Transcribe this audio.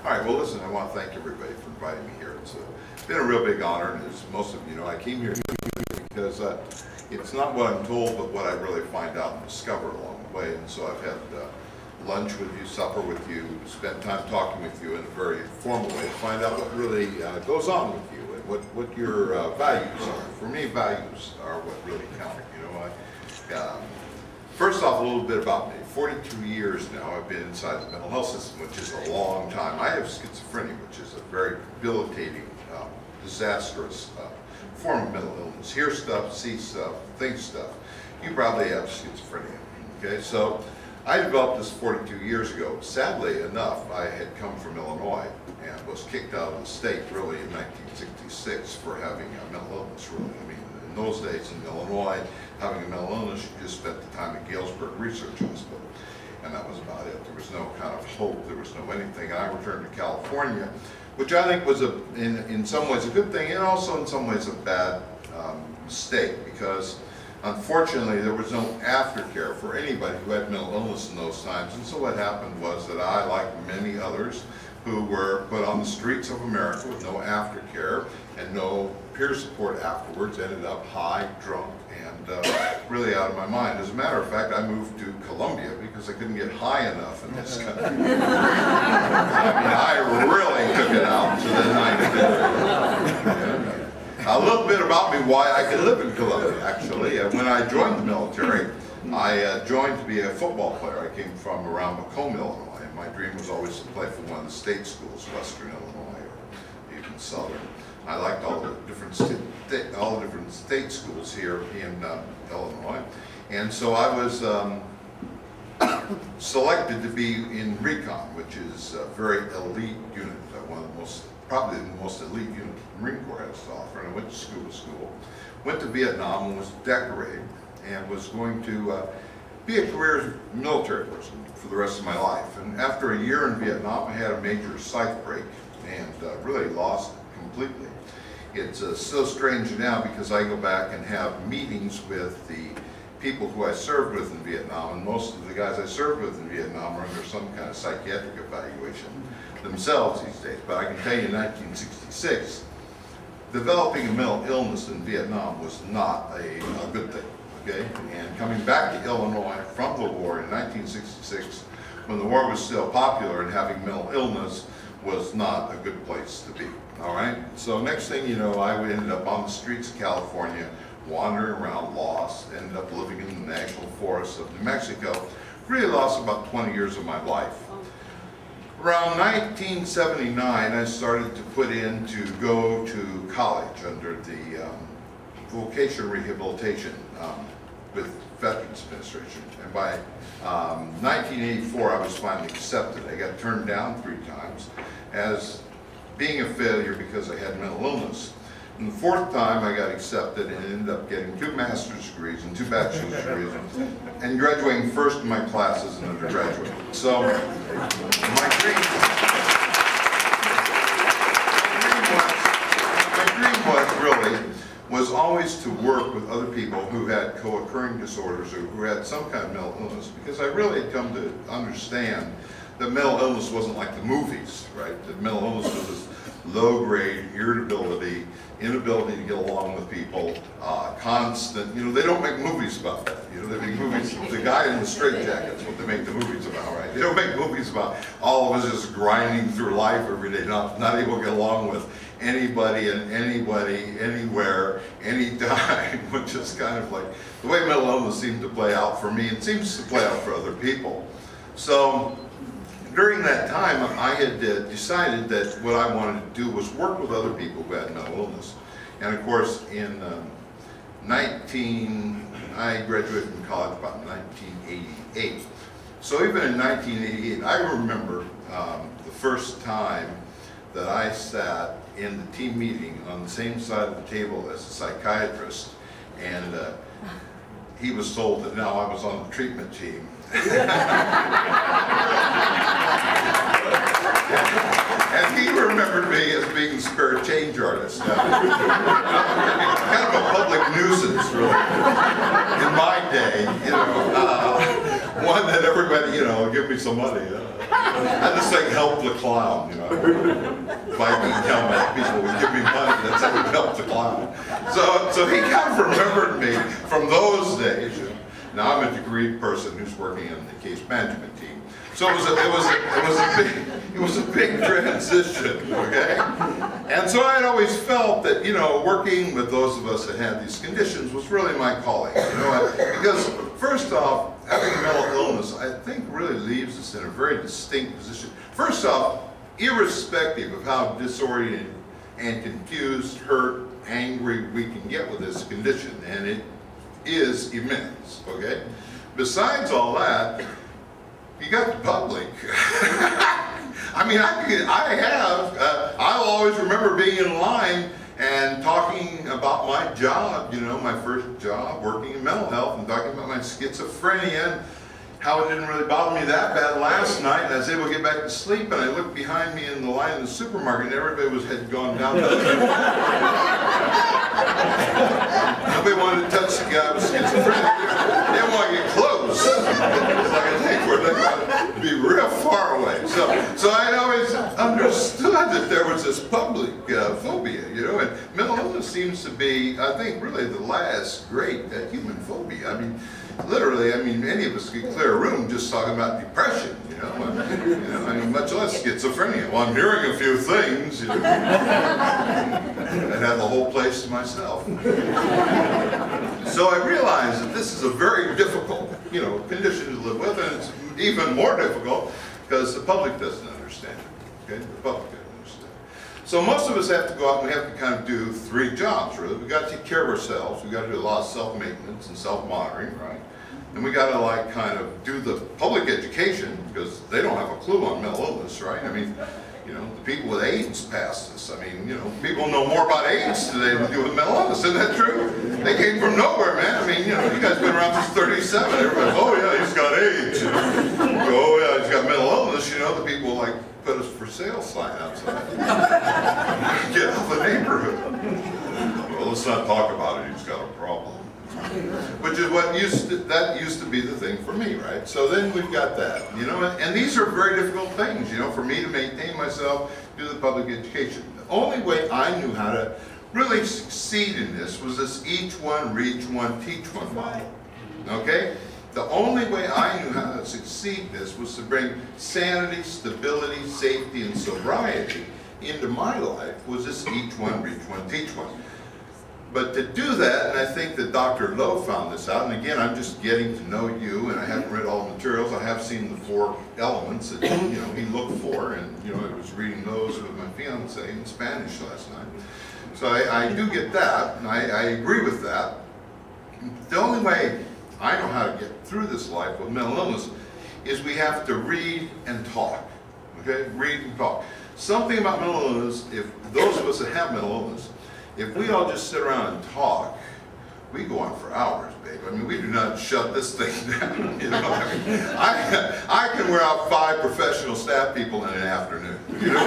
All right, well listen, I want to thank everybody for inviting me here. It's been a real big honor, and as most of you know, I came here because it's not what I'm told, but what I really find out and discover along the way. And so I've had lunch with you, supper with you, spent time talking with you in a very formal way to find out what really goes on with you and what your values are. For me, values are what really count. You know, first off, a little bit about me. 42 years now I've been inside the mental health system, which is a long time. I have schizophrenia, which is a very debilitating, disastrous form of mental illness. Hear stuff, see stuff, think stuff. You probably have schizophrenia. Okay, so I developed this 42 years ago. Sadly enough, I had come from Illinois and was kicked out of the state really in 1966 for having a mental illness, really. I mean, in those days in Illinois, having a mental illness, you just spent the time at Galesburg Research Hospital. And that was about it. There was no kind of hope, there was no anything. And I returned to California, which I think was in some ways a good thing, and also in some ways a bad mistake, because unfortunately there was no aftercare for anybody who had mental illness in those times. And so what happened was that I, like many others who were put on the streets of America with no aftercare and no peer support afterwards, ended up high, drunk, and really out of my mind. As a matter of fact, I moved to Colombia because I couldn't get high enough in this country. I mean, I really took it out to the 90 days. A little bit about me, why I could live in Colombia, actually. When I joined the military, I joined to be a football player. I came from around Macomb, Illinois, and my dream was always to play for one of the state schools, Western Illinois, or even Southern. I liked all the different state schools here in Illinois, and so I was selected to be in Recon, which is a very elite unit, one of the most, probably the most elite unit the Marine Corps has to offer. And I went to school, went to Vietnam and was decorated, and was going to be a career military person for the rest of my life. And after a year in Vietnam, I had a major psych break and really lost it completely. It's so strange now because I go back and have meetings with the people who I served with in Vietnam, and most of the guys I served with in Vietnam are under some kind of psychiatric evaluation themselves these days. But I can tell you in 1966, developing a mental illness in Vietnam was not a good thing, okay? And coming back to Illinois from the war in 1966, when the war was still popular and having mental illness was not a good place to be, all right? So next thing you know, I ended up on the streets of California, wandering around, lost, ended up living in the national forests of New Mexico. Really lost about 20 years of my life. Around 1979, I started to put in to go to college under the vocational rehabilitation with Veterans Administration. And by 1984, I was finally accepted. I got turned down 3 times as being a failure because I had mental illness. And the 4th time I got accepted and ended up getting 2 master's degrees and 2 bachelor's degrees and graduating first in my class as an undergraduate. So my dream was always to work with other people who had co-occurring disorders or who had some kind of mental illness, because I really had come to understand that mental illness wasn't like the movies, right? That mental illness was this low-grade irritability, inability to get along with people, constant, you know, they don't make movies about that. You know, they make movies, the guy in the straitjacket's what they make the movies about, right? They don't make movies about all of us just grinding through life every day, not able to get along with anybody and anybody, anywhere, anytime, which is kind of like the way mental illness seemed to play out for me and seems to play out for other people. So during that time, I had decided that what I wanted to do was work with other people who had mental illness. And of course, in I graduated from college about 1988. So even in 1988, I remember the first time that I sat in the team meeting on the same side of the table as a psychiatrist, and he was told that now I was on the treatment team. And he remembered me as being a spare change artist. Kind of a public nuisance, really, in my day, you know, one that everybody, you know, give me me some money. I just think help the clown, you know. If I can tell my people would give me money, that's how we help the clown. So he kind of remembered me from those days. Now I'm a degreed person who's working in the case management team. So it was a big transition, okay? And so I'd always felt that, you know, working with those of us that had these conditions was really my calling, you know, because first off, having a mental illness, I think really leaves us in a very distinct position. First off, irrespective of how disoriented and confused, hurt, angry we can get with this condition, and it is immense, okay? Besides all that, you got the public. I mean, I'll always remember being in line and talking about my job, you know, my first job working in mental health, and talking about my schizophrenia and how it didn't really bother me that bad last night, and I was able to get back to sleep, and I looked behind me in the line in the supermarket, and everybody had gone down to nobody wanted to touch the guy with schizophrenia. They didn't want to get close. It's like a thing where they want to be real far away. So I'd always understood that there was this public phobia, you know, and mental illness seems to be, I think, really the last great human phobia. I mean, literally, I mean, any of us could clear a room just talking about depression, you know, I mean, much less schizophrenia. Well, I'm hearing a few things, you know. I had the whole place to myself. So I realized that this is a very difficult, you know, condition to live with, and it's even more difficult because the public doesn't understand it, okay? The public doesn't understand it. So most of us have to go out and we have to kind of do three jobs, really. We've got to take care of ourselves. We've got to do a lot of self-maintenance and self-monitoring, right? And we got to, like, kind of do the public education because they don't have a clue on mental illness, right? I mean, you know, the people with AIDS passed this. I mean, you know, people know more about AIDS today than they do with mental illness. Isn't that true? They came from nowhere, man. I mean, you know, you guys been around since 37. Everybody's, oh yeah, he's got AIDS. You know? Oh yeah, he's got mental illness. You know, the people like put us for sale sign outside. Get out of the neighborhood. Well, let's not talk about it. He's got a problem. Which is what used to be the thing for me, right? So then we've got that, you know, and these are very difficult things, you know, for me to maintain myself, do the public education. The only way I knew how to really succeed in this was this each one, reach one, teach one model, okay? The only way I knew how to succeed in this was to bring sanity, stability, safety, and sobriety into my life was this each one, reach one, teach one. But to do that, and I think that Dr. Lowe found this out, and again, I'm just getting to know you, and I haven't read all the materials. I have seen the 4 elements that, you know, he looked for, and, you know, I was reading those with my fiance in Spanish last night. So I do get that, and I agree with that. The only way I know how to get through this life with mental illness is we have to read and talk, okay? Read and talk. Something about mental illness, if those of us that have mental illness, if we all just sit around and talk, we go on for hours, babe. I mean, we do not shut this thing down, you know. I mean, I can wear out 5 professional staff people in an afternoon, you know.